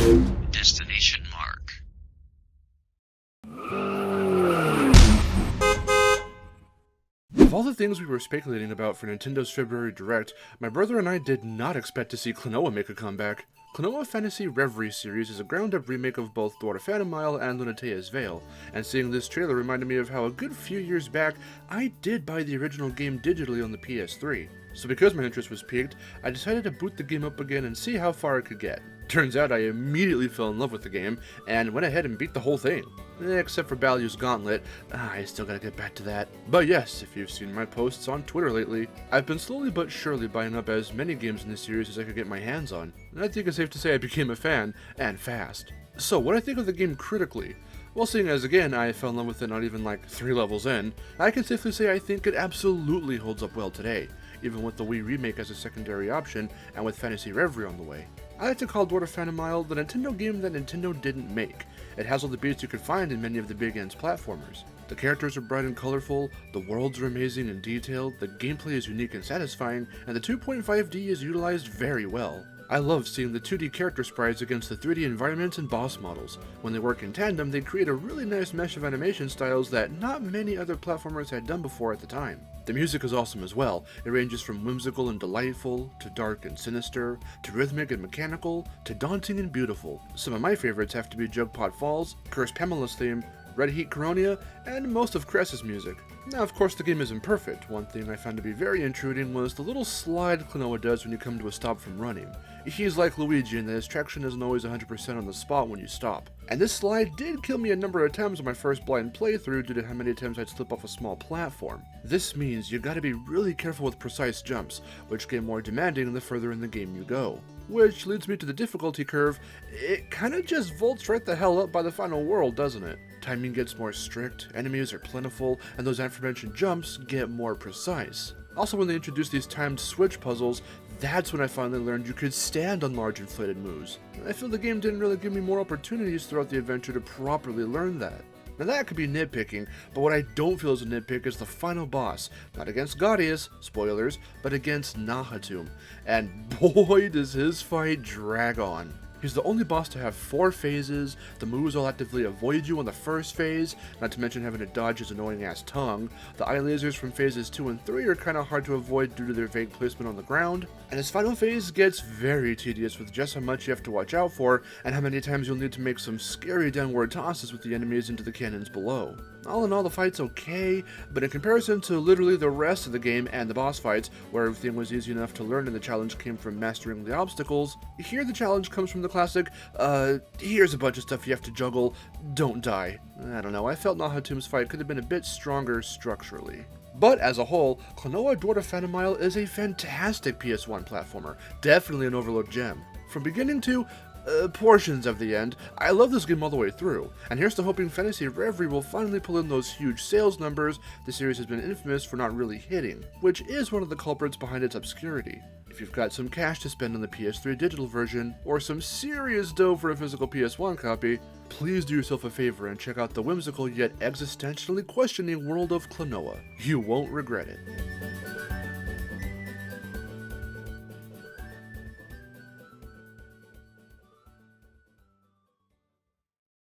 Destination mark. Of all the things we were speculating about for Nintendo's February Direct, my brother and I did not expect to see Klonoa make a comeback. Klonoa Phantasy Reverie series is a ground-up remake of both Dora Phantomile and Lunatea's Veil, and seeing this trailer reminded me of how a good few years back, I did buy the original game digitally on the PS3. So because my interest was piqued, I decided to boot the game up again and see how far it could get. Turns out I immediately fell in love with the game, and went ahead and beat the whole thing. Except for Balu's Gauntlet, I still gotta get back to that. But yes, if you've seen my posts on Twitter lately, I've been slowly but surely buying up as many games in this series as I could get my hands on, and I think it's safe to say I became a fan, and fast. So what I think of the game critically? Well, seeing as again I fell in love with it not even like 3 levels in, I can safely say I think it absolutely holds up well today, even with the Wii remake as a secondary option and with Phantasy Reverie on the way. I like to call Dora Phantomile the Nintendo game that Nintendo didn't make. It has all the beats you could find in many of the big ends platformers. The characters are bright and colorful, the worlds are amazing and detailed, the gameplay is unique and satisfying, and the 2.5D is utilized very well. I love seeing the 2D character sprites against the 3D environments and boss models. When they work in tandem, they create a really nice mesh of animation styles that not many other platformers had done before at the time. The music is awesome as well. It ranges from whimsical and delightful, to dark and sinister, to rhythmic and mechanical, to daunting and beautiful. Some of my favorites have to be Jugpot Falls, Curse Pamela's theme, Red Heat Coronia, and most of Cress's music. Now, of course, the game isn't perfect. One thing I found to be very intruding was the little slide Klonoa does when you come to a stop from running. He's like Luigi in that his traction isn't always 100% on the spot when you stop. And this slide did kill me a number of times on my first blind playthrough due to how many times I'd slip off a small platform. This means you gotta be really careful with precise jumps, which get more demanding the further in the game you go. Which leads me to the difficulty curve. It kinda just vaults right the hell up by the final world, doesn't it? Timing gets more strict, enemies are plentiful, and those aforementioned jumps get more precise. Also, when they introduced these timed switch puzzles, that's when I finally learned you could stand on large inflated moves. I feel the game didn't really give me more opportunities throughout the adventure to properly learn that. Now that could be nitpicking, but what I don't feel is a nitpick is the final boss, not against Gaudius, spoilers, but against Nahatum, and boy does his fight drag on. He's the only boss to have 4 phases, the moves all actively avoid you on the first phase, not to mention having to dodge his annoying ass tongue. The eye lasers from phases 2 and 3 are kinda hard to avoid due to their vague placement on the ground, and his final phase gets very tedious with just how much you have to watch out for, and how many times you'll need to make some scary downward tosses with the enemies into the cannons below. All in all, the fight's okay, but in comparison to literally the rest of the game and the boss fights, where everything was easy enough to learn and the challenge came from mastering the obstacles, here the challenge comes from the classic, here's a bunch of stuff you have to juggle, don't die. I don't know, I felt Nahatum's fight could have been a bit stronger structurally. But as a whole, Klonoa Dora Phantomile is a fantastic PS1 platformer, definitely an overlooked gem. From beginning to portions of the end, I love this game all the way through, and here's to hoping Phantasy Reverie will finally pull in those huge sales numbers the series has been infamous for not really hitting, which is one of the culprits behind its obscurity. If you've got some cash to spend on the PS3 digital version, or some serious dough for a physical PS1 copy, please do yourself a favor and check out the whimsical yet existentially questioning world of Klonoa. You won't regret it.